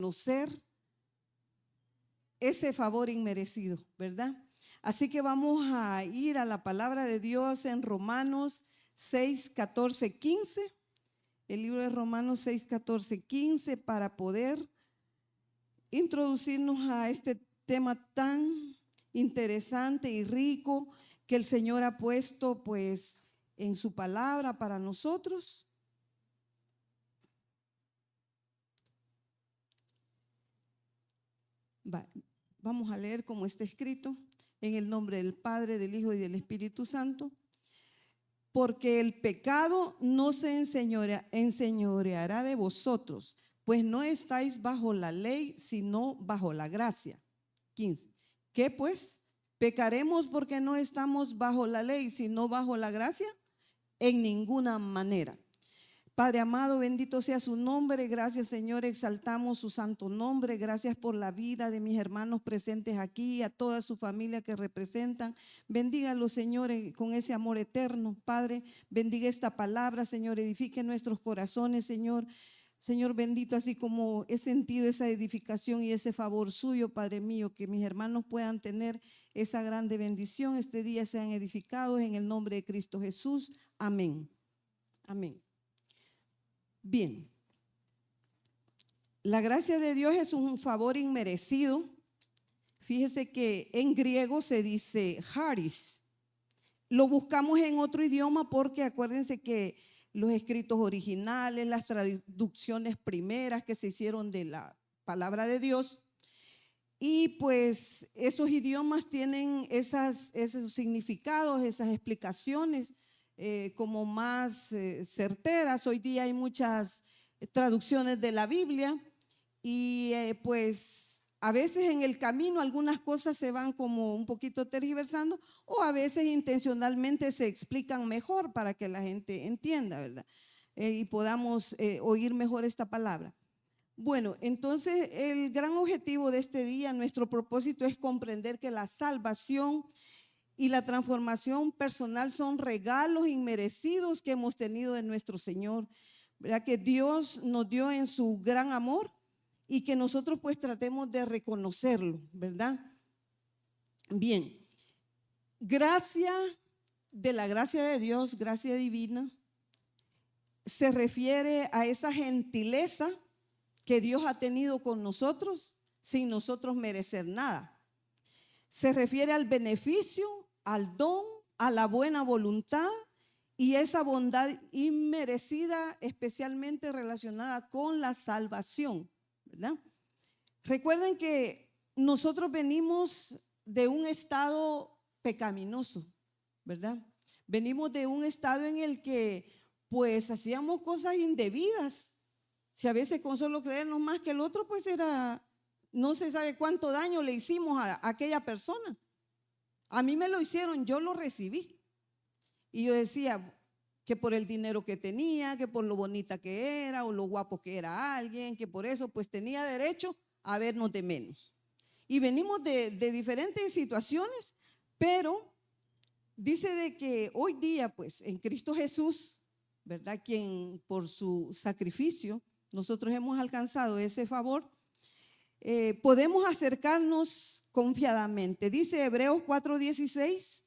reconocer ese favor inmerecido, ¿verdad? Así que vamos a ir a la palabra de Dios en Romanos 6, 14, 15. El libro de Romanos 6, 14, 15 para poder introducirnos a este tema tan interesante y rico que el Señor ha puesto pues en su palabra para nosotros. Vamos a leer como está escrito, en el nombre del Padre, del Hijo y del Espíritu Santo. Porque el pecado no se enseñoreará de vosotros, pues no estáis bajo la ley, sino bajo la gracia. 15. ¿Qué pues? ¿Pecaremos porque no estamos bajo la ley, sino bajo la gracia? En ninguna manera. Padre amado, bendito sea su nombre. Gracias, Señor, exaltamos su santo nombre. Gracias por la vida de mis hermanos presentes aquí, a toda su familia que representan. Bendígalos, Señor, con ese amor eterno. Padre, bendiga esta palabra, Señor, edifique nuestros corazones, Señor. Señor bendito, así como he sentido esa edificación y ese favor suyo, Padre mío, que mis hermanos puedan tener esa grande bendición. Este día sean edificados en el nombre de Cristo Jesús. Amén. Amén. Bien, la gracia de Dios es un favor inmerecido. Fíjese que en griego se dice charis. Lo buscamos en otro idioma porque acuérdense que los escritos originales, las traducciones primeras que se hicieron de la palabra de Dios, y pues esos idiomas tienen esos significados, esas explicaciones como más certeras. Hoy día hay muchas traducciones de la Biblia y pues a veces en el camino algunas cosas se van como un poquito tergiversando o a veces intencionalmente se explican mejor para que la gente entienda, ¿verdad? Y podamos oír mejor esta palabra. Bueno, entonces el gran objetivo de este día, nuestro propósito es comprender que la salvación y la transformación personal son regalos inmerecidos que hemos tenido de nuestro Señor, ¿verdad? Que Dios nos dio en su gran amor y que nosotros pues tratemos de reconocerlo, ¿verdad? Bien, gracia de la gracia de Dios, gracia divina, se refiere a esa gentileza que Dios ha tenido con nosotros sin nosotros merecer nada. Se refiere al beneficio, al don, a la buena voluntad y esa bondad inmerecida, especialmente relacionada con la salvación, ¿verdad? Recuerden que nosotros venimos de un estado pecaminoso, ¿verdad? Venimos de un estado en el que pues hacíamos cosas indebidas. Si a veces con solo creernos más que el otro, pues era, no se sabe cuánto daño le hicimos a aquella persona. A mí me lo hicieron, yo lo recibí. Y yo decía que por el dinero que tenía, que por lo bonita que era o lo guapo que era alguien, que por eso pues tenía derecho a vernos de menos. Y venimos de diferentes situaciones, pero dice de que hoy día pues en Cristo Jesús, ¿verdad? Quien por su sacrificio nosotros hemos alcanzado ese favor, podemos acercarnos confiadamente. Dice Hebreos 4:16,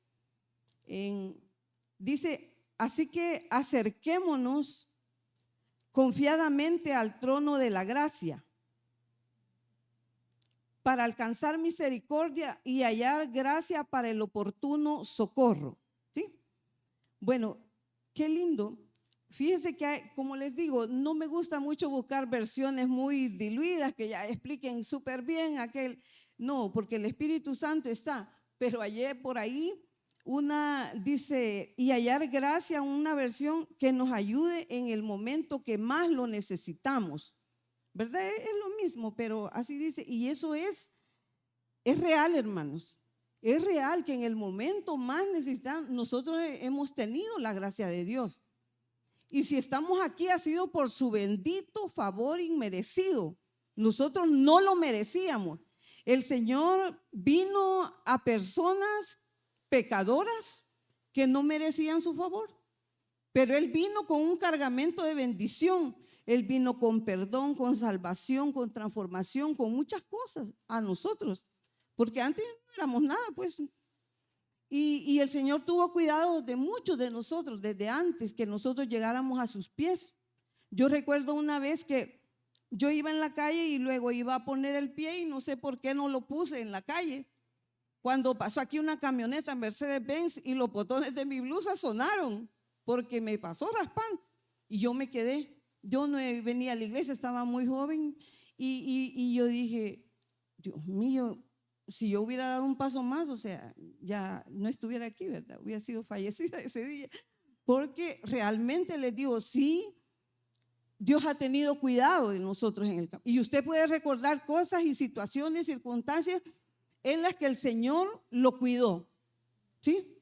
dice, así que acerquémonos confiadamente al trono de la gracia para alcanzar misericordia y hallar gracia para el oportuno socorro. ¿Sí? Bueno, qué lindo. Fíjense que, como les digo, no me gusta mucho buscar versiones muy diluidas que ya expliquen súper bien aquel. No, porque el Espíritu Santo está. Pero ayer por ahí una dice, y hallar gracia, una versión que nos ayude en el momento que más lo necesitamos. ¿Verdad? Es lo mismo, pero así dice. Y eso es real, hermanos. Es real que en el momento más necesitamos, nosotros hemos tenido la gracia de Dios. Y si estamos aquí ha sido por su bendito favor inmerecido. Nosotros no lo merecíamos. El Señor vino a personas pecadoras que no merecían su favor, pero Él vino con un cargamento de bendición. Él vino con perdón, con salvación, con transformación, con muchas cosas a nosotros, porque antes no éramos nada, pues. Y el Señor tuvo cuidado de muchos de nosotros desde antes que nosotros llegáramos a sus pies. Yo recuerdo una vez que yo iba en la calle y luego iba a poner el pie y no sé por qué no lo puse en la calle. Cuando pasó aquí una camioneta Mercedes-Benz y los botones de mi blusa sonaron porque me pasó raspando y yo me quedé. Yo no venía a la iglesia, estaba muy joven y yo dije, Dios mío, si yo hubiera dado un paso más, o sea, ya no estuviera aquí, ¿verdad? Hubiera sido fallecida ese día. Porque realmente les digo, sí, Dios ha tenido cuidado de nosotros en el campo. Y usted puede recordar cosas y situaciones, circunstancias en las que el Señor lo cuidó, ¿sí?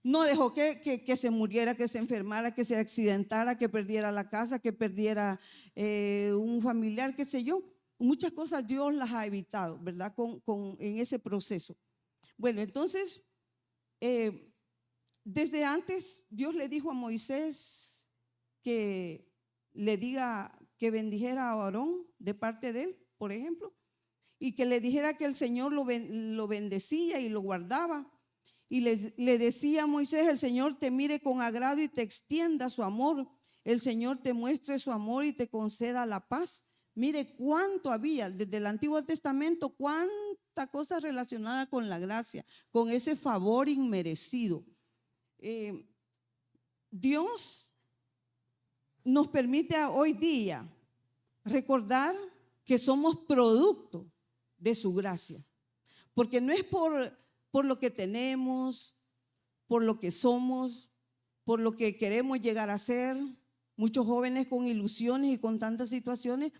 No dejó que se muriera, que se enfermara, que se accidentara, que perdiera la casa, que perdiera un familiar, qué sé yo. Muchas cosas Dios las ha evitado, ¿verdad? En ese proceso. Bueno, entonces, desde antes Dios le dijo a Moisés que le diga que bendijera a Aarón de parte de él, por ejemplo, y que le dijera que el Señor lo bendecía y lo guardaba. Y le decía a Moisés, el Señor te mire con agrado y te extienda su amor. El Señor te muestre su amor y te conceda la paz. Mire cuánto había desde el Antiguo Testamento, cuánta cosa relacionada con la gracia, con ese favor inmerecido. Dios nos permite hoy día recordar que somos producto de su gracia, porque no es por lo que tenemos, por lo que somos, por lo que queremos llegar a ser. Muchos jóvenes con ilusiones y con tantas situaciones,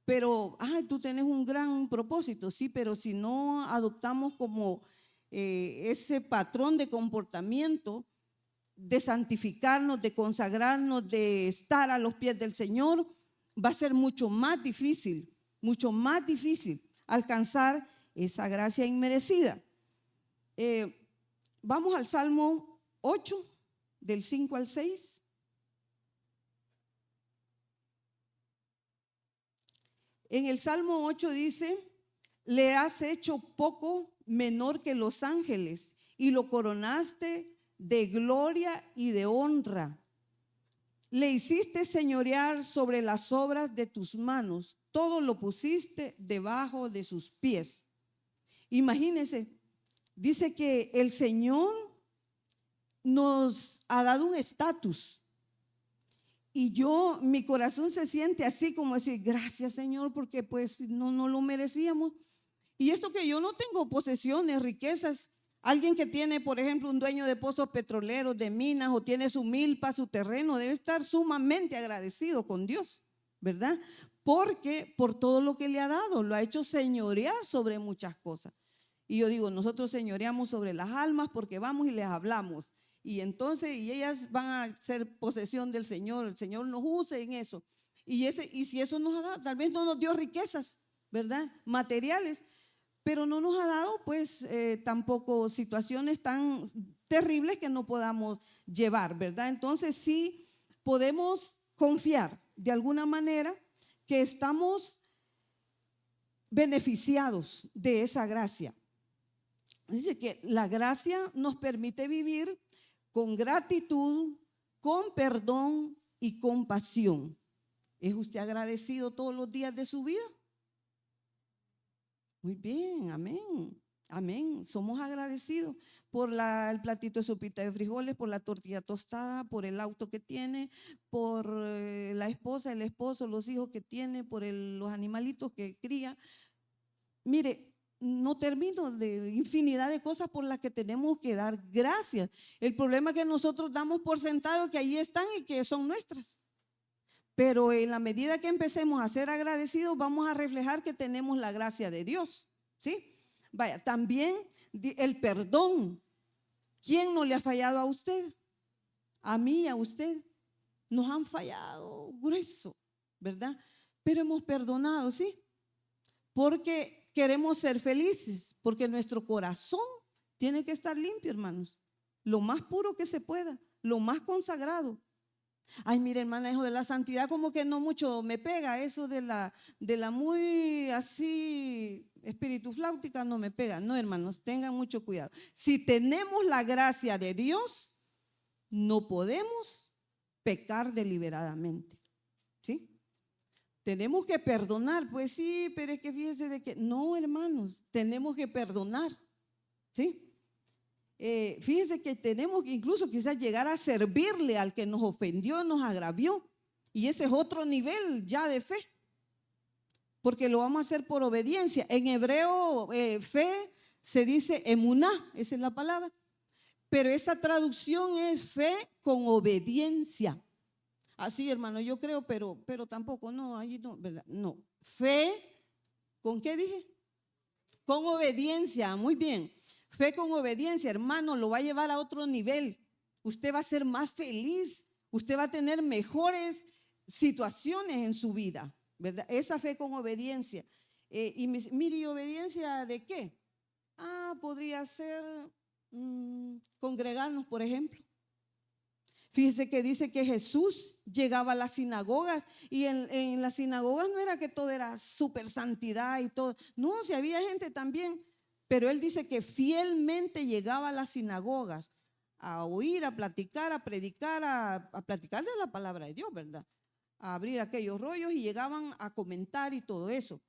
pero tú tienes un gran propósito, sí, pero si no adoptamos como ese patrón de comportamiento, de santificarnos, de consagrarnos, de estar a los pies del Señor, va a ser mucho más difícil alcanzar esa gracia inmerecida. Vamos al Salmo 8, del 5 al 6. En el Salmo 8 dice, le has hecho poco menor que los ángeles y lo coronaste de gloria y de honra. Le hiciste señorear sobre las obras de tus manos, todo lo pusiste debajo de sus pies. Imagínense, dice que el Señor nos ha dado un estatus. Y mi corazón se siente así como decir, gracias Señor, porque pues no lo merecíamos. Y esto que yo no tengo posesiones, riquezas. Alguien que tiene, por ejemplo, un dueño de pozos petroleros, de minas, o tiene su milpa, su terreno, debe estar sumamente agradecido con Dios, ¿verdad? Porque por todo lo que le ha dado, lo ha hecho señorear sobre muchas cosas. Y yo digo, nosotros señoreamos sobre las almas porque vamos y les hablamos. Y entonces, y ellas van a ser posesión del Señor, el Señor nos use en eso. Y si eso nos ha dado, tal vez no nos dio riquezas, ¿verdad? Materiales, pero no nos ha dado pues tampoco situaciones tan terribles que no podamos llevar, ¿verdad? Entonces sí podemos confiar de alguna manera que estamos beneficiados de esa gracia. Dice que la gracia nos permite vivir con gratitud, con perdón y compasión. ¿Es usted agradecido todos los días de su vida? Muy bien, amén, amén. Somos agradecidos por el platito de sopita de frijoles, por la tortilla tostada, por el auto que tiene, por la esposa, el esposo, los hijos que tiene, por los animalitos que cría. Mire, no termino de infinidad de cosas por las que tenemos que dar gracias. El problema es que nosotros damos por sentado que ahí están y que son nuestras. Pero en la medida que empecemos a ser agradecidos, vamos a reflejar que tenemos la gracia de Dios, ¿sí? Vaya, también el perdón. ¿Quién no le ha fallado a usted? A mí, a usted. Nos han fallado grueso, ¿verdad? Pero hemos perdonado, ¿sí? Porque queremos ser felices, porque nuestro corazón tiene que estar limpio, hermanos. Lo más puro que se pueda, lo más consagrado. Ay, mire, hermana, eso de la santidad como que no mucho me pega, eso de la muy así espíritu flautica no me pega. No, hermanos, tengan mucho cuidado. Si tenemos la gracia de Dios, no podemos pecar deliberadamente, ¿sí? Tenemos que perdonar, pues sí, pero es que fíjense de que, no, hermanos, tenemos que perdonar, ¿sí? Fíjense que tenemos que incluso quizás llegar a servirle al que nos ofendió, nos agravió, y ese es otro nivel ya de fe, porque lo vamos a hacer por obediencia. En hebreo, fe se dice emuná, esa es la palabra, pero esa traducción es fe con obediencia. Así, hermano, yo creo, pero tampoco, no, allí no, ¿verdad? No, fe, ¿con qué dije? Con obediencia, muy bien. Fe con obediencia, hermano, lo va a llevar a otro nivel. Usted va a ser más feliz, usted va a tener mejores situaciones en su vida, ¿verdad? Esa fe con obediencia. Mire, ¿obediencia de qué? Podría ser congregarnos, por ejemplo. Fíjese que dice que Jesús llegaba a las sinagogas y en las sinagogas no era que todo era súper santidad y todo. No, si había gente también, pero él dice que fielmente llegaba a las sinagogas a oír, a platicar, a predicar, a platicar de la palabra de Dios, ¿verdad? A abrir aquellos rollos y llegaban a comentar y todo eso.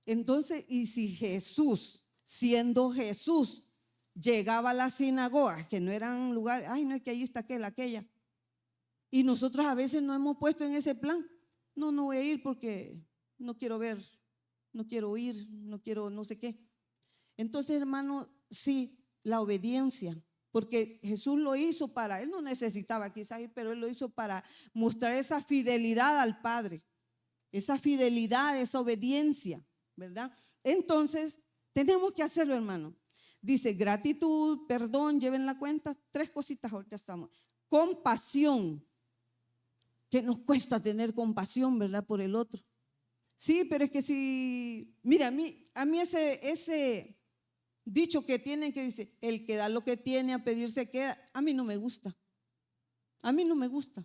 Entonces, y si Jesús, siendo Jesús, llegaba a las sinagogas, que no eran lugares, ay, no es que ahí está aquella. Y nosotros a veces nos hemos puesto en ese plan. No voy a ir porque no quiero ver, no quiero oír, no quiero no sé qué. Entonces, hermano, sí, la obediencia, porque Jesús lo hizo él no necesitaba quizás ir, pero él lo hizo para mostrar esa fidelidad al Padre, esa fidelidad, esa obediencia, ¿verdad? Entonces, tenemos que hacerlo, hermano. Dice gratitud, perdón, lleven la cuenta, 3 cositas ahorita estamos. Compasión. Que nos cuesta tener compasión, ¿verdad? Por el otro. Sí, pero es que si, mira, a mí ese dicho que tienen que dice, el que da lo que tiene a pedir se queda, a mí no me gusta. A mí no me gusta.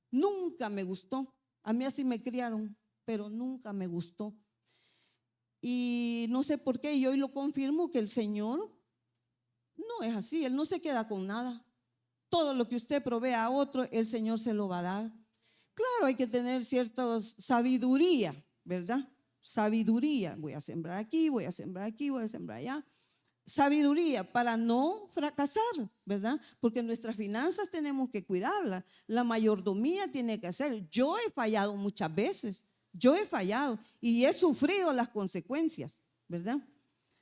Nunca me gustó. A mí así me criaron, pero nunca me gustó. Y no sé por qué, y hoy lo confirmo que el Señor no es así, Él no se queda con nada. Todo lo que usted provea a otro, el Señor se lo va a dar. Claro, hay que tener cierta sabiduría, ¿verdad? Sabiduría. Voy a sembrar aquí, voy a sembrar aquí, voy a sembrar allá. Sabiduría para no fracasar, ¿verdad? Porque nuestras finanzas tenemos que cuidarlas. La mayordomía tiene que hacer. Yo he fallado muchas veces. Yo he fallado y he sufrido las consecuencias, ¿verdad?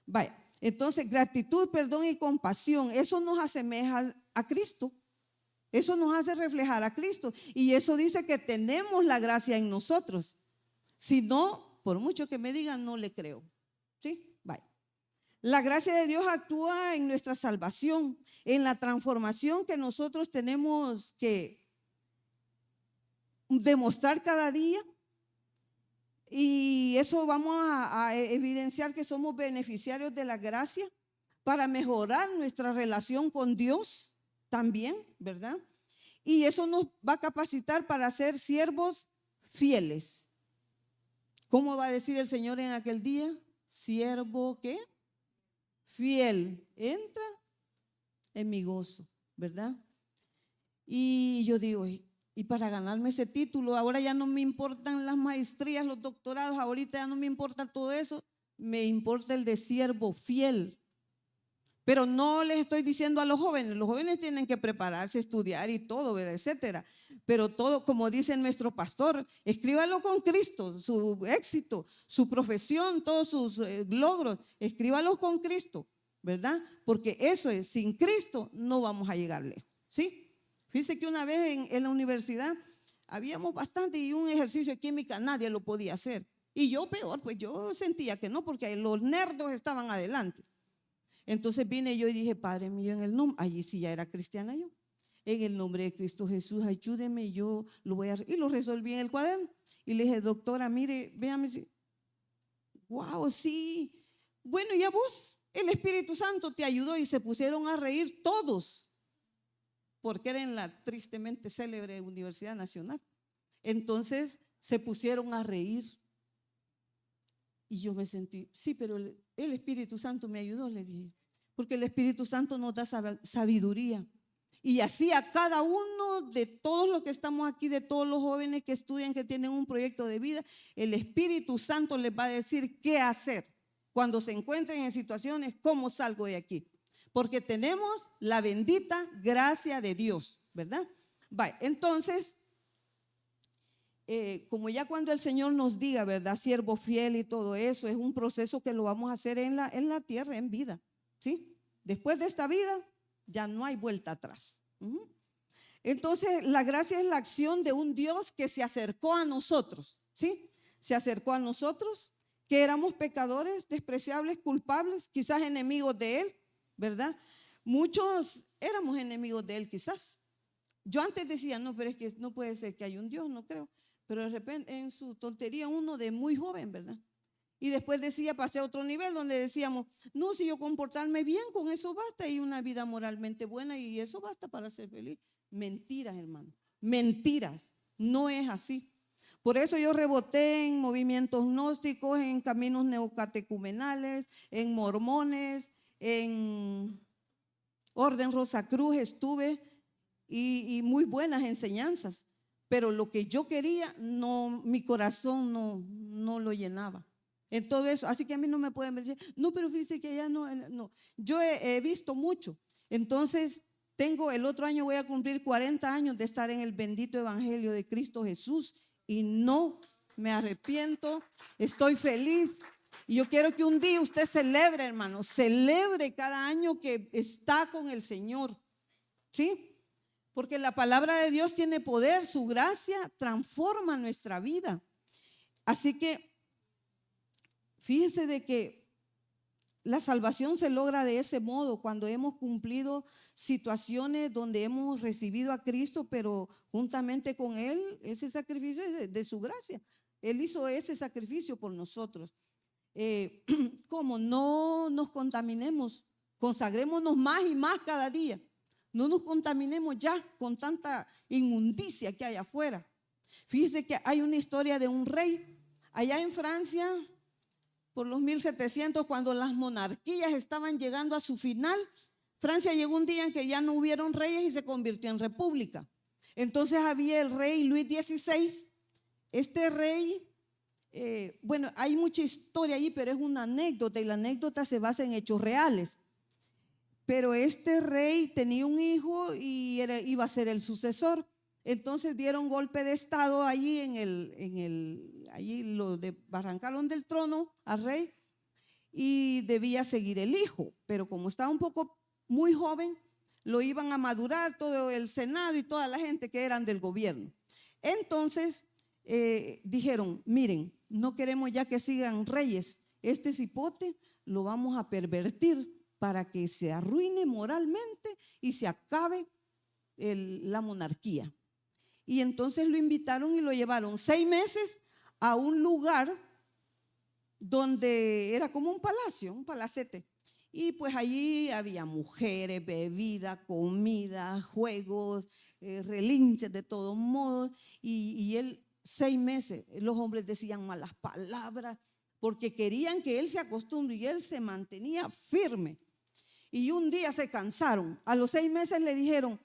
Vaya, entonces gratitud, perdón y compasión, eso nos asemeja a Cristo. Eso nos hace reflejar a Cristo y eso dice que tenemos la gracia en nosotros. Si no, por mucho que me digan, no le creo. ¿Sí? Bye. La gracia de Dios actúa en nuestra salvación, en la transformación que nosotros tenemos que demostrar cada día. Y eso vamos a evidenciar que somos beneficiarios de la gracia para mejorar nuestra relación con Dios también, ¿verdad? Y eso nos va a capacitar para ser siervos fieles. ¿Cómo va a decir el Señor en aquel día? Siervo, ¿qué? Fiel. Entra en mi gozo, ¿verdad? Y yo digo, y para ganarme ese título, ahora ya no me importan las maestrías, los doctorados, ahorita ya no me importa todo eso, me importa el de siervo fiel. Pero no les estoy diciendo a los jóvenes tienen que prepararse, estudiar y todo, etcétera. Pero todo, como dice nuestro pastor, escríbalo con Cristo, su éxito, su profesión, todos sus logros, escríbalos con Cristo, ¿verdad? Porque eso es, sin Cristo no vamos a llegar lejos, ¿sí? Fíjense que una vez en la universidad habíamos bastante y un ejercicio de química nadie lo podía hacer. Y yo peor, pues yo sentía que no, porque los nerdos estaban adelante. Entonces vine yo y dije, Padre mío, en el nombre, allí sí ya era cristiana yo, en el nombre de Cristo Jesús, ayúdeme, yo lo voy a, y lo resolví en el cuaderno. Y le dije, doctora, mire, véame, wow, sí, bueno, y a vos, el Espíritu Santo te ayudó y se pusieron a reír todos. porque era en la tristemente célebre Universidad Nacional. Entonces se pusieron a reír. Y yo me sentí, sí, pero el Espíritu Santo me ayudó, le dije, porque el Espíritu Santo nos da sabiduría. Y así a cada uno de todos los que estamos aquí, de todos los jóvenes que estudian, que tienen un proyecto de vida, el Espíritu Santo les va a decir qué hacer cuando se encuentren en situaciones, cómo salgo de aquí. Porque tenemos la bendita gracia de Dios, ¿verdad? Vale, entonces, como ya cuando el Señor nos diga, ¿verdad? Siervo fiel y todo eso, es un proceso que lo vamos a hacer en la tierra, en vida, ¿sí? Después de esta vida, ya no hay vuelta atrás. Entonces, la gracia es la acción de un Dios que se acercó a nosotros, ¿sí? Se acercó a nosotros, que éramos pecadores, despreciables, culpables, quizás enemigos de Él, ¿verdad? Muchos éramos enemigos de Él, quizás. Yo antes decía, no, pero es que no puede ser que haya un Dios, no creo. Pero de repente, en su tontería, uno de muy joven, ¿verdad? Y después decía, pasé a otro nivel donde decíamos, no, si yo comportarme bien, con eso basta, y una vida moralmente buena, y eso basta para ser feliz. Mentiras, hermano, mentiras, no es así. Por eso yo reboté en movimientos gnósticos, en caminos neocatecumenales, en mormones, en Orden Rosacruz estuve, y muy buenas enseñanzas, pero lo que yo quería, no, mi corazón no lo llenaba. En todo eso, así que a mí no me pueden decir, no, pero fíjese que ya no. Yo he visto mucho. Entonces, el otro año voy a cumplir 40 años de estar en el bendito evangelio de Cristo Jesús y no me arrepiento, estoy feliz. Y yo quiero que un día usted celebre, hermano, celebre cada año que está con el Señor, ¿sí? Porque la palabra de Dios tiene poder, su gracia transforma nuestra vida. Así que fíjese de que la salvación se logra de ese modo, cuando hemos cumplido situaciones donde hemos recibido a Cristo, pero juntamente con Él, ese sacrificio es de su gracia. Él hizo ese sacrificio por nosotros. Como no nos contaminemos, consagrémonos más y más cada día. No nos contaminemos ya con tanta inmundicia que hay afuera. Fíjese que hay una historia de un rey allá en Francia, por los 1700, cuando las monarquías estaban llegando a su final. Francia llegó un día en que ya no hubieron reyes y se convirtió en república. Entonces había el rey Luis XVI. Este rey, bueno, hay mucha historia ahí, pero es una anécdota, y la anécdota se basa en hechos reales. Pero este rey tenía un hijo y iba a ser el sucesor. Entonces dieron golpe de estado allí allí lo barrancaron del trono al rey, y debía seguir el hijo. Pero como estaba un poco muy joven, lo iban a madurar todo el Senado y toda la gente que eran del gobierno. Entonces dijeron, miren, no queremos ya que sigan reyes. Este cipote lo vamos a pervertir para que se arruine moralmente y se acabe la monarquía. Y entonces lo invitaron y lo llevaron 6 meses a un lugar donde era como un palacio, un palacete. Y pues allí había mujeres, bebida, comida, juegos, relinches de todos modos. Y él, 6 meses, los hombres decían malas palabras porque querían que él se acostumbre, y él se mantenía firme. Y un día se cansaron. A los 6 meses le dijeron,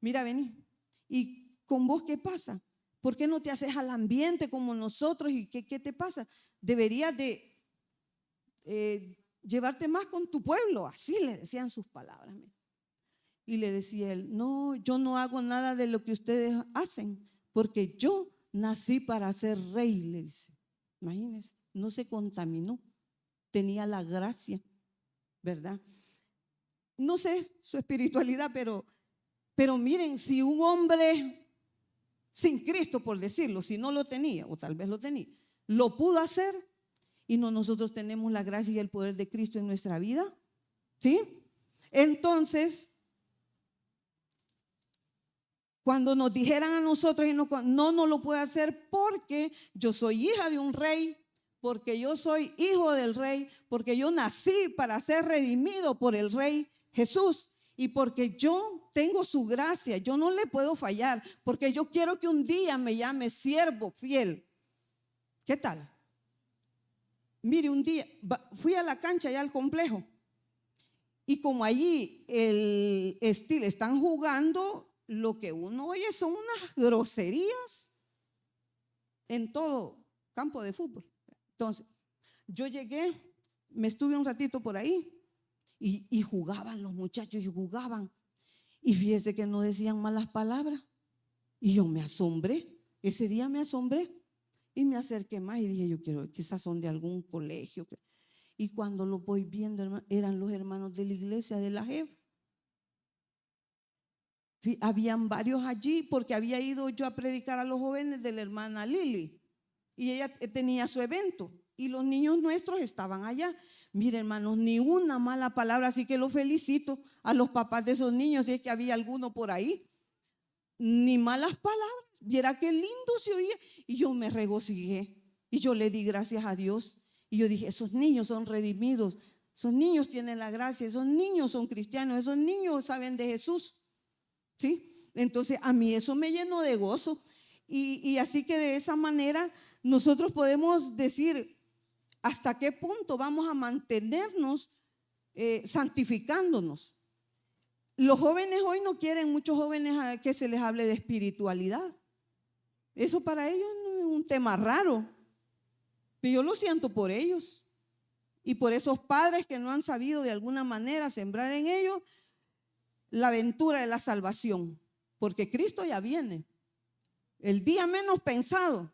mira, vení, ¿y con vos qué pasa? ¿Por qué no te haces al ambiente como nosotros? ¿Y qué te pasa? Deberías de llevarte más con tu pueblo. Así le decían sus palabras. Y le decía él, no, yo no hago nada de lo que ustedes hacen, porque yo nací para ser rey, le dice. Imagínense, no se contaminó, tenía la gracia, ¿verdad? No sé su espiritualidad, pero miren, si un hombre sin Cristo, por decirlo, si no lo tenía, o tal vez lo tenía, lo pudo hacer, y no nosotros tenemos la gracia y el poder de Cristo en nuestra vida, ¿sí? Entonces, cuando nos dijeran a nosotros, y no lo puede hacer porque yo soy hija de un rey, porque yo soy hijo del rey, porque yo nací para ser redimido por el rey Jesús, Y porque yo tengo su gracia, yo no le puedo fallar, porque yo quiero que un día me llame siervo fiel. ¿Qué tal? Mire, un día fui a la cancha, allá al complejo, y como allí el estilo están jugando, lo que uno oye son unas groserías en todo campo de fútbol. Entonces, yo llegué, me estuve un ratito por ahí y jugaban los muchachos y jugaban. Y fíjese que no decían malas palabras. Y yo me asombré, ese día me asombré y me acerqué más y dije, yo quiero, quizás son de algún colegio. Y cuando los voy viendo, eran los hermanos de la iglesia de la JEF. Habían varios allí porque había ido yo a predicar a los jóvenes de la hermana Lili y ella tenía su evento y los niños nuestros estaban allá. Mire, hermanos, ni una mala palabra, así que los felicito a los papás de esos niños, si es que había alguno por ahí. Ni malas palabras, viera qué lindo se oía. Y yo me regocijé y yo le di gracias a Dios. Y yo dije, esos niños son redimidos, esos niños tienen la gracia, esos niños son cristianos, esos niños saben de Jesús. ¿Sí? Entonces a mí eso me llenó de gozo. Y así que de esa manera nosotros podemos decir hasta qué punto vamos a mantenernos santificándonos. Los jóvenes hoy no quieren, muchos jóvenes, que se les hable de espiritualidad. Eso para ellos no es un tema raro, pero yo lo siento por ellos y por esos padres que no han sabido de alguna manera sembrar en ellos la aventura de la salvación, porque Cristo ya viene, el día menos pensado,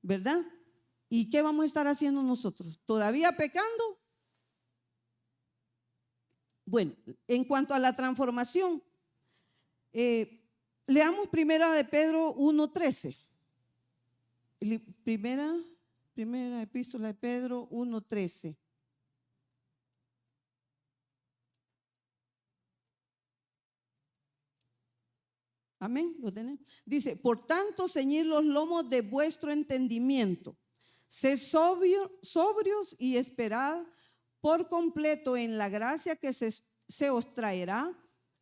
¿verdad? ¿Y qué vamos a estar haciendo nosotros? ¿Todavía pecando? Bueno, en cuanto a la transformación, leamos primera de Pedro 1:13. Primera epístola de Pedro 1:13. Amén, ¿lo tienen? Dice, por tanto, ceñid los lomos de vuestro entendimiento, sed sobrios y esperad por completo en la gracia que se os traerá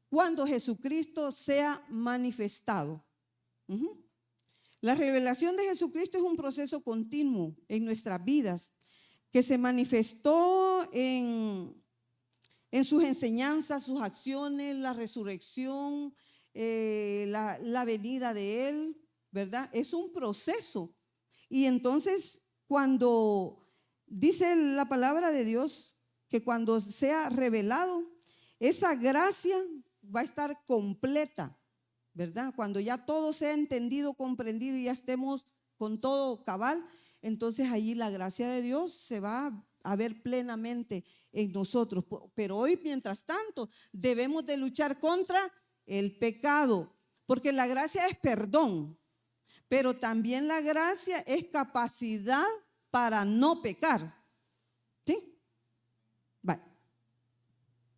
cuando Jesucristo sea manifestado. La revelación de Jesucristo es un proceso continuo en nuestras vidas que se manifestó en sus enseñanzas, sus acciones, la resurrección, la venida de Él, ¿verdad? Es un proceso. Y entonces, cuando dice la palabra de Dios que cuando sea revelado, esa gracia va a estar completa, ¿verdad? Cuando ya todo sea entendido, comprendido y ya estemos con todo cabal, entonces allí la gracia de Dios se va a ver plenamente en nosotros. Pero hoy, mientras tanto, debemos de luchar contra el pecado, porque la gracia es perdón, pero también la gracia es capacidad para no pecar. ¿Sí? Vale.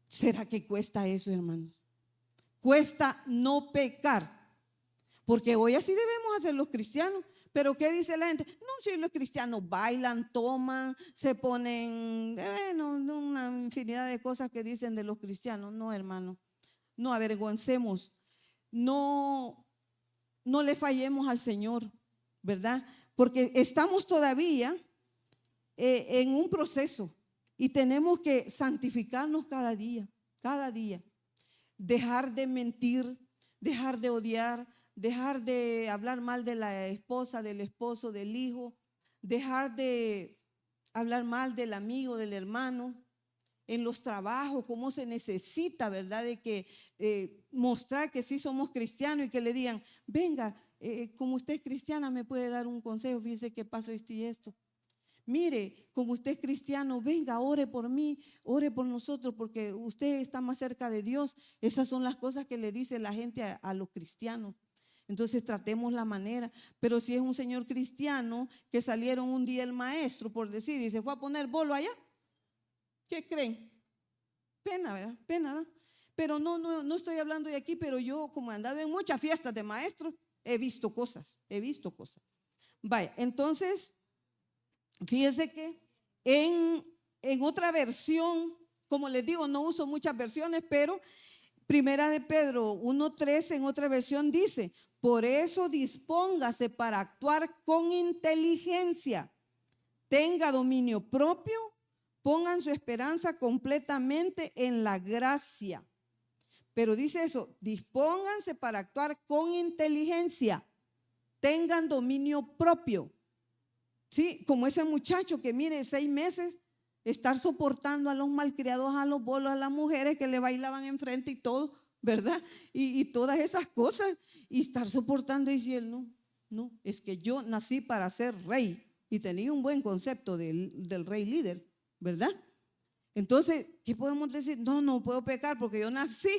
¿Será que cuesta eso, hermanos? Cuesta no pecar, porque hoy así debemos hacer los cristianos. Pero ¿qué dice la gente? No, si los cristianos bailan, toman, se ponen, una infinidad de cosas que dicen de los cristianos. No, hermano, no avergoncemos, no le fallemos al Señor, ¿verdad? Porque estamos todavía en un proceso y tenemos que santificarnos cada día, dejar de mentir, dejar de odiar, dejar de hablar mal de la esposa, del esposo, del hijo, dejar de hablar mal del amigo, del hermano. En los trabajos, cómo se necesita, ¿verdad? De que mostrar que sí somos cristianos y que le digan, venga, como usted es cristiana, me puede dar un consejo, fíjese que pasó esto y esto. Mire, como usted es cristiano, venga, ore por mí, ore por nosotros, porque usted está más cerca de Dios. Esas son las cosas que le dice la gente a los cristianos. Entonces tratemos la manera. Pero si es un señor cristiano que salieron un día el maestro, por decir, y se fue a poner bolo allá, ¿qué creen? Pena, ¿verdad? Pena, ¿no? Pero no estoy hablando de aquí, pero yo como he andado en muchas fiestas de maestros, he visto cosas. Vaya, entonces, fíjense que en otra versión, como les digo, no uso muchas versiones, pero Primera de Pedro 1:13 en otra versión dice, por eso dispóngase para actuar con inteligencia, tenga dominio propio, pongan su esperanza completamente en la gracia. Pero dice eso, dispónganse para actuar con inteligencia, tengan dominio propio. Sí, como ese muchacho que mire, 6 meses estar soportando a los malcriados, a los bolos, a las mujeres que le bailaban enfrente y todo, ¿verdad? Y todas esas cosas, y estar soportando y decir, no, es que yo nací para ser rey y tenía un buen concepto del rey líder, ¿verdad? Entonces, ¿qué podemos decir? No puedo pecar porque yo nací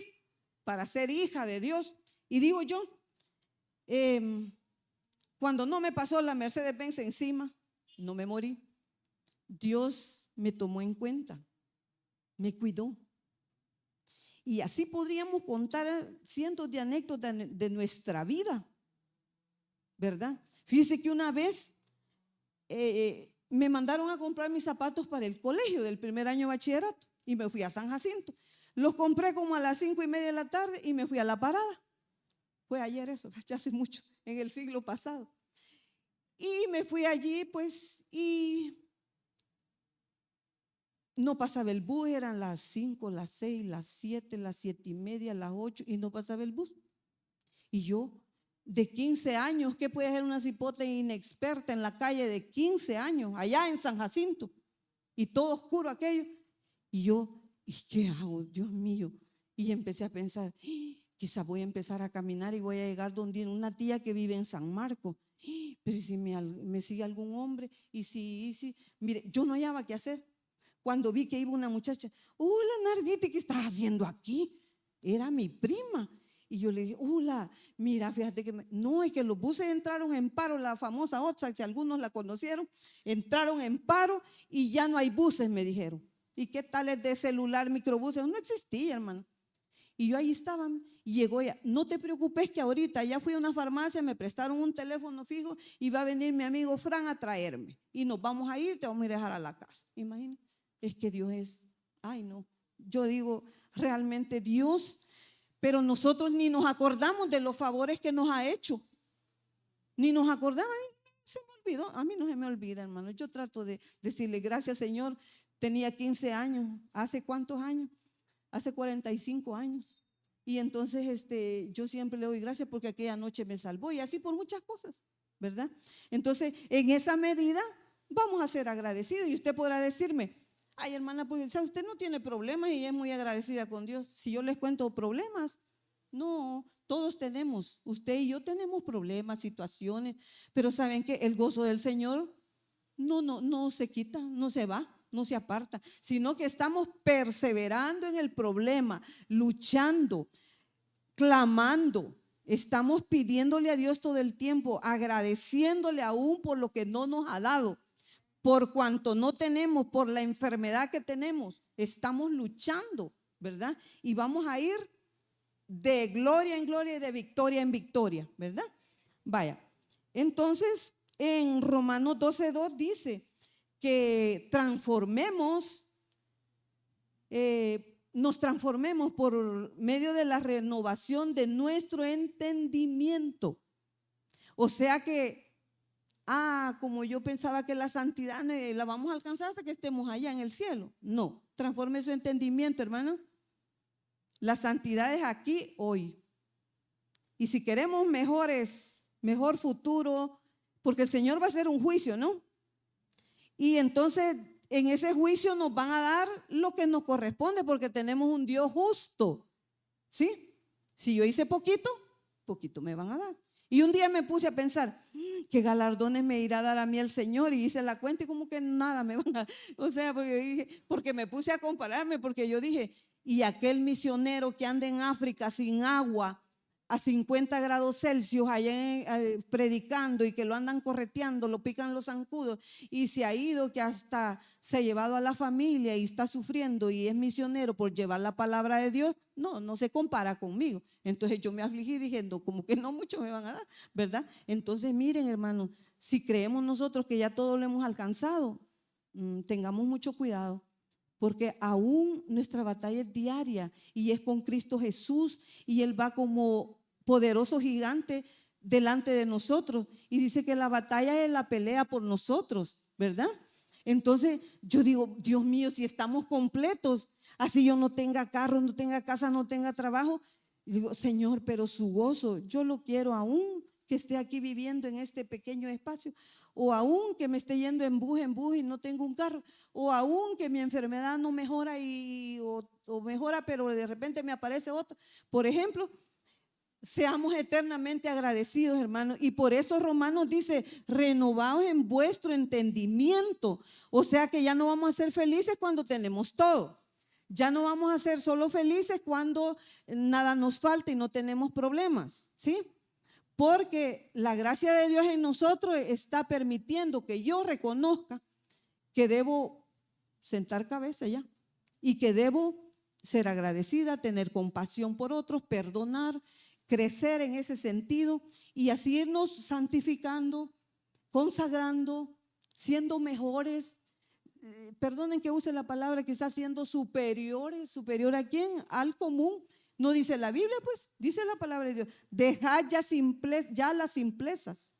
para ser hija de Dios. Y digo yo, cuando no me pasó la Mercedes-Benz encima, no me morí. Dios me tomó en cuenta, me cuidó. Y así podríamos contar cientos de anécdotas de nuestra vida, ¿verdad? Fíjese que una vez me mandaron a comprar mis zapatos para el colegio del primer año de bachillerato y me fui a San Jacinto. Los compré como a las 5:30 de la tarde y me fui a la parada. Fue ayer eso, ya hace mucho, en el siglo pasado. Y me fui allí, pues, y no pasaba el bus, eran las 5, las 6, las 7, las 7:30, las 8 y no pasaba el bus. Y yo, de 15 años, ¿qué puede ser una cipote inexperta en la calle de 15 años, allá en San Jacinto? Y todo oscuro aquello. Y yo, ¿y qué hago? Dios mío. Y empecé a pensar, quizás voy a empezar a caminar y voy a llegar donde una tía que vive en San Marcos. Pero si me sigue algún hombre, y si, mire, yo no hallaba qué hacer. Cuando vi que iba una muchacha, hola Nardita, ¿qué estás haciendo aquí? Era mi prima. Y yo le dije, hola, mira, fíjate que no, es que los buses entraron en paro, la famosa OTSA, si algunos la conocieron, entraron en paro y ya no hay buses, me dijeron. ¿Y qué tal es de celular, microbuses? No existía, hermano. Y yo ahí estaba, y llegó ella, no te preocupes que ahorita ya fui a una farmacia, me prestaron un teléfono fijo y va a venir mi amigo Fran a traerme. Y nos vamos a ir, te vamos a ir a dejar a la casa. Imagínate, es que Dios es, ay no, yo digo, realmente Dios, pero nosotros ni nos acordamos de los favores que nos ha hecho, ni nos acordamos, se me olvidó, a mí no se me olvida, hermano. Yo trato de decirle, gracias Señor, tenía 15 años, ¿hace cuántos años? Hace 45 años. Y entonces yo siempre le doy gracias porque aquella noche me salvó y así por muchas cosas, ¿verdad? Entonces, en esa medida vamos a ser agradecidos y usted podrá decirme, ay hermana, pues usted no tiene problemas y es muy agradecida con Dios. Si yo les cuento problemas, no, todos tenemos, usted y yo tenemos problemas, situaciones, pero saben que el gozo del Señor no se quita, no se va, no se aparta, sino que estamos perseverando en el problema, luchando, clamando, estamos pidiéndole a Dios todo el tiempo, agradeciéndole aún por lo que no nos ha dado, por cuanto no tenemos, por la enfermedad que tenemos, estamos luchando, ¿verdad? Y vamos a ir de gloria en gloria y de victoria en victoria, ¿verdad? Vaya, entonces en Romanos 12:2 dice que nos transformemos por medio de la renovación de nuestro entendimiento. O sea que, como yo pensaba que la santidad la vamos a alcanzar hasta que estemos allá en el cielo. No, transforme su entendimiento, hermano. La santidad es aquí, hoy. Y si queremos mejor futuro, porque el Señor va a hacer un juicio, ¿no? Y entonces en ese juicio nos van a dar lo que nos corresponde porque tenemos un Dios justo, ¿sí? Si yo hice poquito, poquito me van a dar. Y un día me puse a pensar, ¿qué galardones me irá a dar a mí el Señor? Y hice la cuenta y como que nada me van a, o sea, porque me puse a compararme, porque yo dije, y aquel misionero que anda en África sin agua, a 50 grados Celsius allá predicando y que lo andan correteando, lo pican los zancudos y se ha ido que hasta se ha llevado a la familia y está sufriendo y es misionero por llevar la palabra de Dios, no se compara conmigo. Entonces yo me afligí diciendo, como que no mucho me van a dar, ¿verdad? Entonces miren hermanos, si creemos nosotros que ya todo lo hemos alcanzado, tengamos mucho cuidado, porque aún nuestra batalla es diaria y es con Cristo Jesús y Él va como poderoso gigante delante de nosotros y dice que la batalla es la pelea por nosotros, ¿verdad? Entonces yo digo, Dios mío, si estamos completos, así yo no tenga carro, no tenga casa, no tenga trabajo, digo, Señor, pero su gozo, yo lo quiero aún que esté aquí viviendo en este pequeño espacio, o aún que me esté yendo en bus y no tengo un carro, o aún que mi enfermedad no mejora o mejora, pero de repente me aparece otra. Por ejemplo, seamos eternamente agradecidos, hermanos. Y por eso Romanos dice, renovaos en vuestro entendimiento. O sea que ya no vamos a ser felices cuando tenemos todo. Ya no vamos a ser solo felices cuando nada nos falta y no tenemos problemas, ¿sí? Porque la gracia de Dios en nosotros está permitiendo que yo reconozca que debo sentar cabeza ya y que debo ser agradecida, tener compasión por otros, perdonar, crecer en ese sentido y así irnos santificando, consagrando, siendo mejores. Perdonen que use la palabra, quizás siendo superiores. ¿Superior a quién? Al común. No dice la Biblia, pues, dice la palabra de Dios. Dejad ya las simplezas.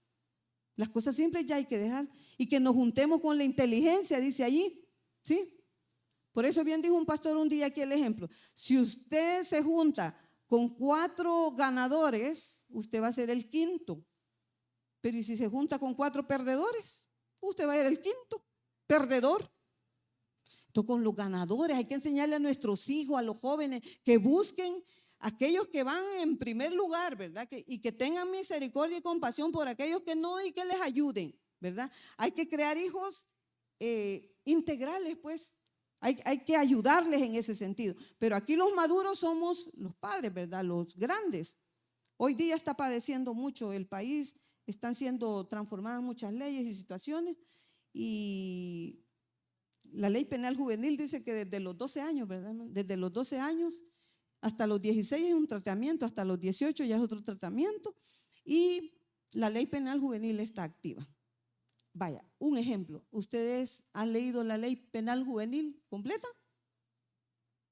Las cosas simples ya hay que dejar. Y que nos juntemos con la inteligencia, dice allí. ¿Sí? Por eso bien dijo un pastor un día aquí el ejemplo. Si usted se junta con 4 ganadores, usted va a ser el quinto. Pero ¿y si se junta con 4 perdedores? Usted va a ser el quinto perdedor. Entonces, con los ganadores hay que enseñarle a nuestros hijos, a los jóvenes, que busquen aquellos que van en primer lugar, ¿verdad? Y que tengan misericordia y compasión por aquellos que no y que les ayuden, ¿verdad? Hay que crear hijos integrales, pues. Hay que ayudarles en ese sentido. Pero aquí los maduros somos los padres, ¿verdad? Los grandes. Hoy día está padeciendo mucho el país, están siendo transformadas muchas leyes y situaciones y la ley penal juvenil dice que desde los 12 años, ¿verdad? Desde los 12 años hasta los 16 es un tratamiento, hasta los 18 ya es otro tratamiento y la ley penal juvenil está activa. Vaya, un ejemplo, ¿ustedes han leído la ley penal juvenil completa?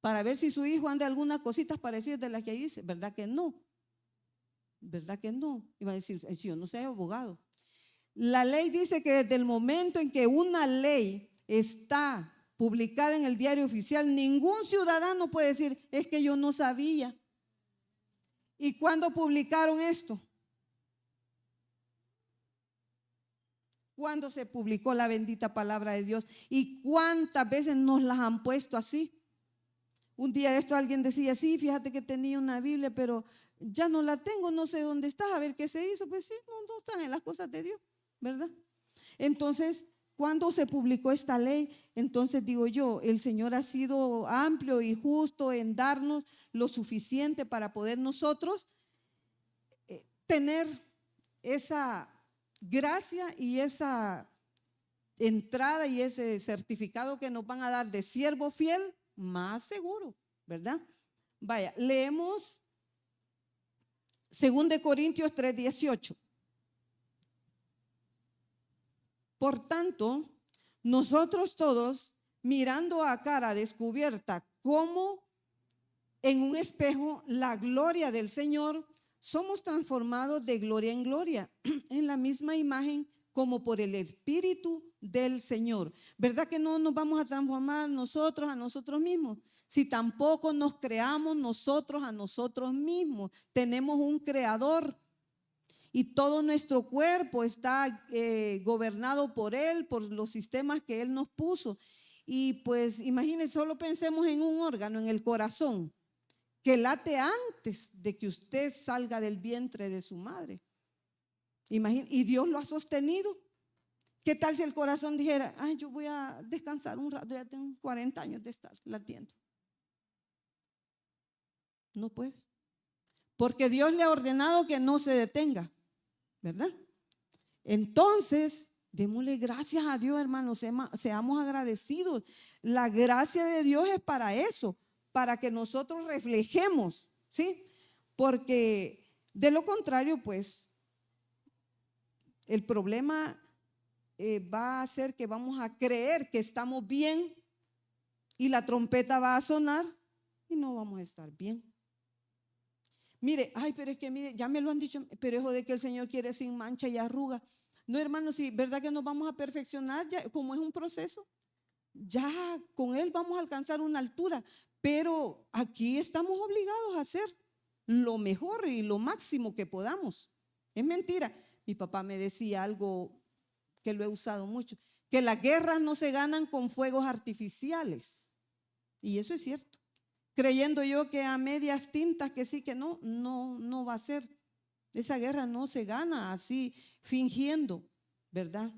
Para ver si su hijo anda algunas cositas parecidas de las que ahí dice, ¿verdad que no? ¿Verdad que no? Iba a decir, si yo no soy abogado. La ley dice que desde el momento en que una ley está publicada en el diario oficial, ningún ciudadano puede decir, es que yo no sabía. ¿Y cuándo publicaron esto? ¿Cuándo se publicó la bendita palabra de Dios? ¿Y cuántas veces nos las han puesto así? Un día de esto alguien decía, sí, fíjate que tenía una Biblia, pero ya no la tengo, no sé dónde está, a ver qué se hizo. Pues sí, no están en las cosas de Dios, ¿verdad? Entonces, ¿cuándo se publicó esta ley? Entonces digo yo, el Señor ha sido amplio y justo en darnos lo suficiente para poder nosotros tener esa gracia y esa entrada y ese certificado que nos van a dar de siervo fiel más seguro, ¿verdad? Vaya, leemos 2 Corintios 3:18. Por tanto, nosotros todos, mirando a cara descubierta como en un espejo la gloria del Señor, somos transformados de gloria en gloria en la misma imagen como por el Espíritu del Señor. ¿Verdad que no nos vamos a transformar nosotros a nosotros mismos? Si tampoco nos creamos nosotros a nosotros mismos, tenemos un creador. Y todo nuestro cuerpo está gobernado por Él, por los sistemas que Él nos puso. Y pues imagínense, solo pensemos en un órgano, en el corazón, que late antes de que usted salga del vientre de su madre. Y Dios lo ha sostenido. ¿Qué tal si el corazón dijera, ay, yo voy a descansar un rato, ya tengo 40 años de estar latiendo? No puede. Porque Dios le ha ordenado que no se detenga, ¿verdad? Entonces, démosle gracias a Dios, hermanos, seamos agradecidos. La gracia de Dios es para eso, para que nosotros reflejemos, ¿sí? Porque de lo contrario, pues, el problema va a ser que vamos a creer que estamos bien y la trompeta va a sonar y no vamos a estar bien. Mire, ay, pero es que mire, ya me lo han dicho, pero eso de que el Señor quiere sin mancha y arruga. No, hermanos, sí, ¿verdad que nos vamos a perfeccionar? Ya, como es un proceso, ya con Él vamos a alcanzar una altura, pero aquí estamos obligados a hacer lo mejor y lo máximo que podamos. Es mentira. Mi papá me decía algo que lo he usado mucho, que las guerras no se ganan con fuegos artificiales. Y eso es cierto. Creyendo yo que a medias tintas que sí, que no, no va a ser. Esa guerra no se gana así, fingiendo, ¿verdad?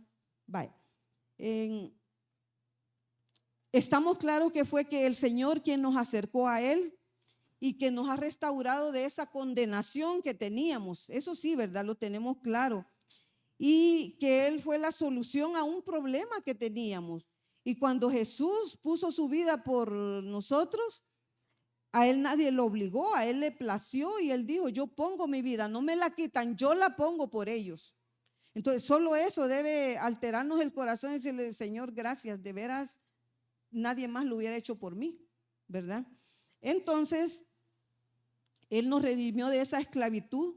Vaya. Estamos claros que fue que el Señor quien nos acercó a Él y que nos ha restaurado de esa condenación que teníamos. Eso sí, ¿verdad? Lo tenemos claro. Y que Él fue la solución a un problema que teníamos. Y cuando Jesús puso su vida por nosotros, a Él nadie lo obligó, a Él le plació y Él dijo, yo pongo mi vida, no me la quitan, yo la pongo por ellos. Entonces, solo eso debe alterarnos el corazón y decirle, Señor, gracias, de veras, nadie más lo hubiera hecho por mí, ¿verdad? Entonces, Él nos redimió de esa esclavitud.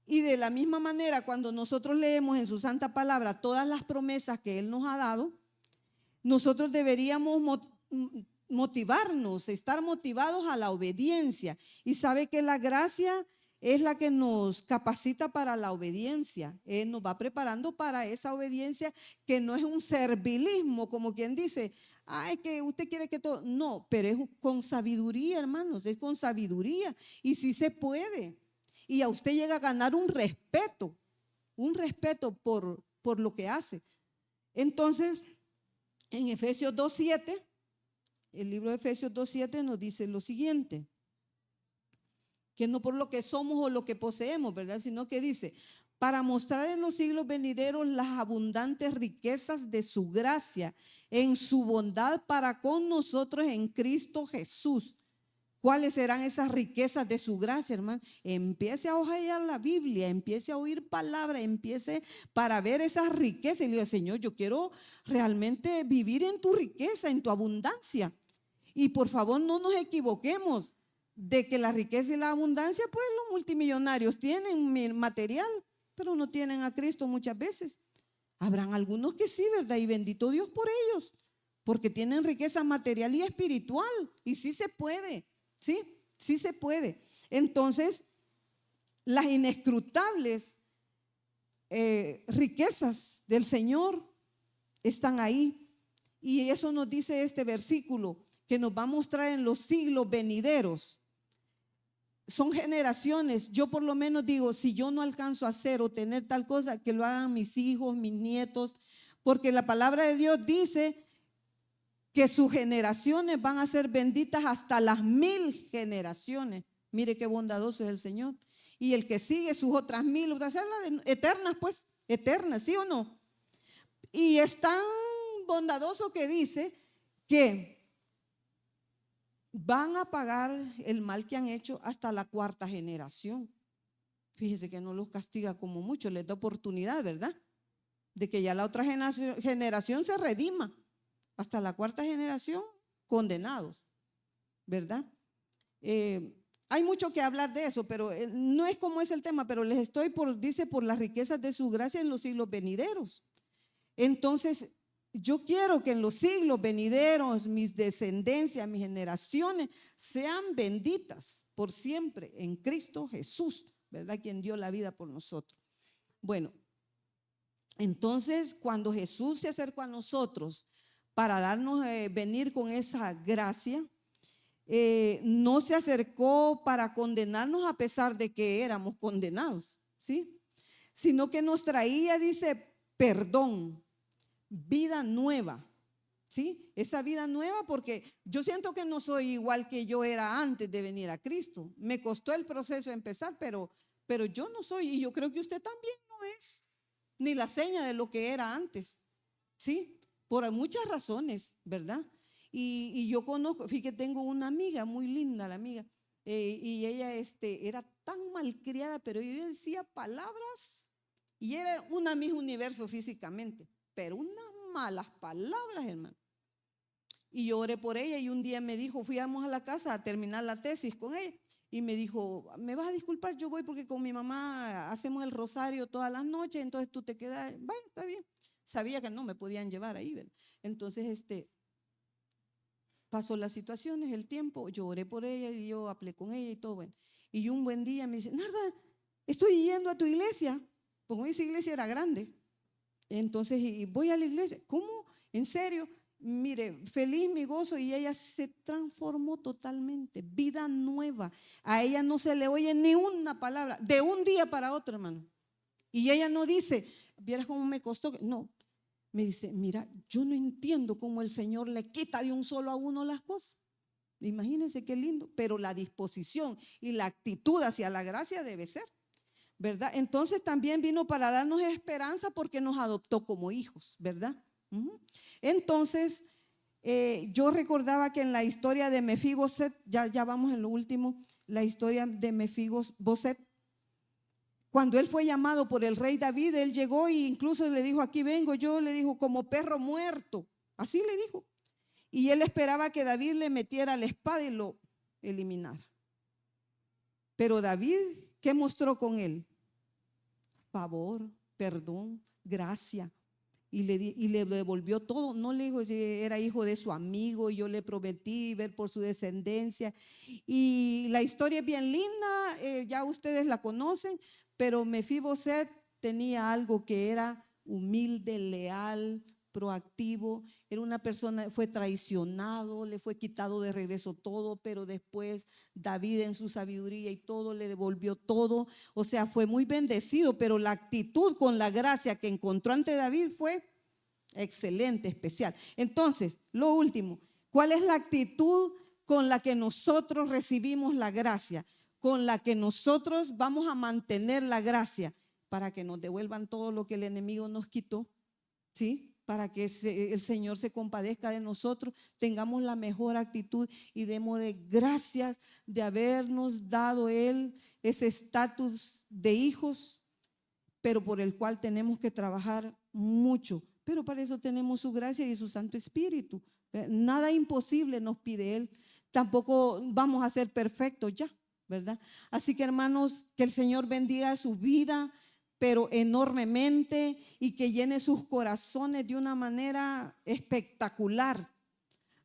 Y de la misma manera, cuando nosotros leemos en su santa palabra todas las promesas que Él nos ha dado, nosotros deberíamos motivarnos, estar motivados a la obediencia. Y sabe que la gracia es la que nos capacita para la obediencia. Él nos va preparando para esa obediencia que no es un servilismo, como quien dice, es que usted quiere que todo. No, pero es con sabiduría, hermanos, es con sabiduría. Y sí se puede. Y a usted llega a ganar un respeto por lo que hace. Entonces, en Efesios 2:7, el libro de Efesios 2:7 nos dice lo siguiente, que no por lo que somos o lo que poseemos, ¿verdad? Sino que dice, para mostrar en los siglos venideros las abundantes riquezas de su gracia, en su bondad para con nosotros en Cristo Jesús. ¿Cuáles serán esas riquezas de su gracia, hermano? Empiece a hojear la Biblia, empiece a oír palabras, empiece para ver esas riquezas. Y le digo, Señor, yo quiero realmente vivir en tu riqueza, en tu abundancia. Y por favor, no nos equivoquemos de que la riqueza y la abundancia, pues los multimillonarios tienen material, pero no tienen a Cristo muchas veces. Habrán algunos que sí, ¿verdad? Y bendito Dios por ellos, porque tienen riqueza material y espiritual. Y sí se puede. ¿Sí? Sí se puede. Entonces, las inescrutables riquezas del Señor están ahí. Y eso nos dice este versículo que nos va a mostrar en los siglos venideros. Son generaciones. Yo por lo menos digo, si yo no alcanzo a hacer o tener tal cosa, que lo hagan mis hijos, mis nietos, porque la palabra de Dios dice que sus generaciones van a ser benditas hasta las 1000 generaciones. Mire qué bondadoso es el Señor. Y el que sigue sus otras 1000, eternas, pues, eternas, ¿sí o no? Y es tan bondadoso que dice que van a pagar el mal que han hecho hasta la 4ª generación. Fíjese que no los castiga como mucho, les da oportunidad, ¿verdad? De que ya la otra generación se redima. Hasta la 4ª generación, condenados, ¿verdad? Hay mucho que hablar de eso, pero no es como es el tema, pero les estoy dice, por las riquezas de su gracia en los siglos venideros. Entonces, yo quiero que en los siglos venideros mis descendencias, mis generaciones sean benditas por siempre en Cristo Jesús, ¿verdad? Quien dio la vida por nosotros. Bueno, entonces cuando Jesús se acercó a nosotros para darnos, venir con esa gracia, no se acercó para condenarnos a pesar de que éramos condenados, ¿sí? Sino que nos traía, dice, perdón, vida nueva, ¿sí? Esa vida nueva, porque yo siento que no soy igual que yo era antes de venir a Cristo. Me costó el proceso empezar, pero yo no soy, y yo creo que usted también no es ni la seña de lo que era antes, ¿sí? Por muchas razones, ¿verdad? Y yo conozco, fíjate, tengo una amiga muy linda, la amiga, y ella era tan malcriada, pero ella decía palabras, y era una Miss Universo físicamente, pero unas malas palabras, hermano. Y yo oré por ella y un día me dijo, fuimos a la casa a terminar la tesis con ella. Y me dijo, me vas a disculpar, yo voy porque con mi mamá hacemos el rosario todas las noches, entonces tú te quedas, vaya, está bien. Sabía que no me podían llevar ahí, ¿verdad? Entonces, pasó las situaciones, el tiempo, yo oré por ella y yo hablé con ella y todo, bueno. Y un buen día me dice, Narda, estoy yendo a tu iglesia, porque esa iglesia era grande. Entonces, y voy a la iglesia, ¿cómo? ¿En serio? Mire, feliz mi gozo y ella se transformó totalmente, vida nueva. A ella no se le oye ni una palabra, de un día para otro, hermano. Y ella no dice, vieras cómo me costó. No, me dice, mira, yo no entiendo cómo el Señor le quita de un solo a uno las cosas. Imagínense qué lindo, pero la disposición y la actitud hacia la gracia debe ser, ¿verdad? Entonces también vino para darnos esperanza porque nos adoptó como hijos, ¿verdad? Entonces, yo recordaba que en la historia de Mefiboset, ya vamos en lo último, la historia de Mefiboset, cuando él fue llamado por el rey David, él llegó e incluso le dijo, aquí vengo yo, le dijo, como perro muerto, así le dijo. Y él esperaba que David le metiera la espada y lo eliminara. Pero David, ¿qué mostró con él? Favor, perdón, gracia. Y le devolvió todo. No le dijo si era hijo de su amigo, y yo le prometí ver por su descendencia. Y la historia es bien linda, ya ustedes la conocen, pero Mefiboset tenía algo que era humilde, leal, proactivo. Era una persona, fue traicionado, le fue quitado de regreso todo, pero después David en su sabiduría y todo le devolvió todo. O sea, fue muy bendecido, pero la actitud con la gracia que encontró ante David fue excelente, especial. Entonces, lo último, ¿cuál es la actitud con la que nosotros recibimos la gracia? Con la que nosotros vamos a mantener la gracia para que nos devuelvan todo lo que el enemigo nos quitó, ¿sí? Para que el Señor se compadezca de nosotros, tengamos la mejor actitud y démosle gracias de habernos dado Él ese estatus de hijos, pero por el cual tenemos que trabajar mucho. Pero para eso tenemos su gracia y su Santo Espíritu. Nada imposible nos pide Él. Tampoco vamos a ser perfectos ya, ¿verdad? Así que hermanos, que el Señor bendiga su vida, pero enormemente, y que llene sus corazones de una manera espectacular.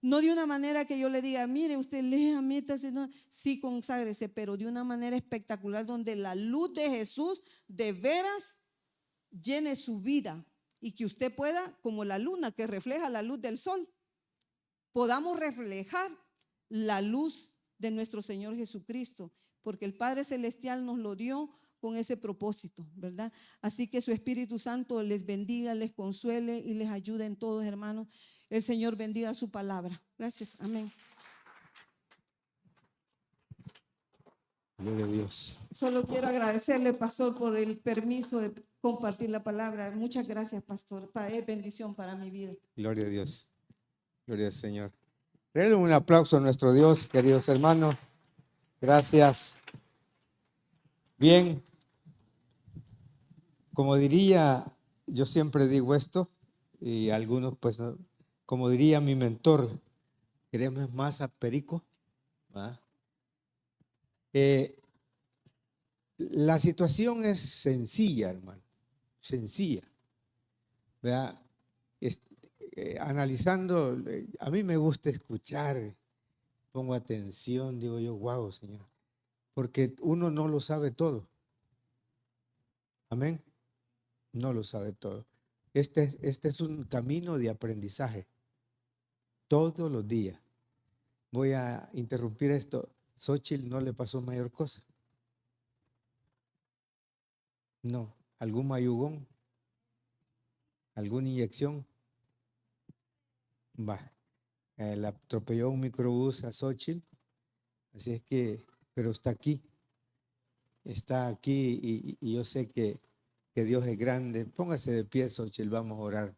No de una manera que yo le diga, mire, usted lea, métase, no, sí, conságrese, pero de una manera espectacular donde la luz de Jesús de veras llene su vida y que usted pueda, como la luna que refleja la luz del sol, podamos reflejar la luz de nuestro Señor Jesucristo, porque el Padre Celestial nos lo dio con ese propósito, ¿verdad? Así que su Espíritu Santo les bendiga, les consuele y les ayude en todos, hermanos. El Señor bendiga su palabra. Gracias. Amén. Gloria a Dios. Solo quiero agradecerle, pastor, por el permiso de compartir la palabra. Muchas gracias, pastor. Es bendición para mi vida. Gloria a Dios. Gloria al Señor. Denle un aplauso a nuestro Dios, queridos hermanos. Gracias. Bien, como diría, yo siempre digo esto, y algunos pues, como diría mi mentor, queremos más a Perico. ¿Va? La situación es sencilla, hermano, sencilla. ¿Verdad? Analizando, a mí me gusta escuchar, pongo atención, digo yo, wow, Señor, porque uno no lo sabe todo. Amén. No lo sabe todo. Este es un camino de aprendizaje todos los días. Voy a interrumpir esto. Xochitl no le pasó mayor cosa. No. ¿Algún mayugón? ¿Alguna inyección? Va. Le atropelló un microbús a Xochitl. Así es que, pero está aquí. Está aquí y yo sé que Dios es grande. Póngase de pie, Xochitl, vamos a orar.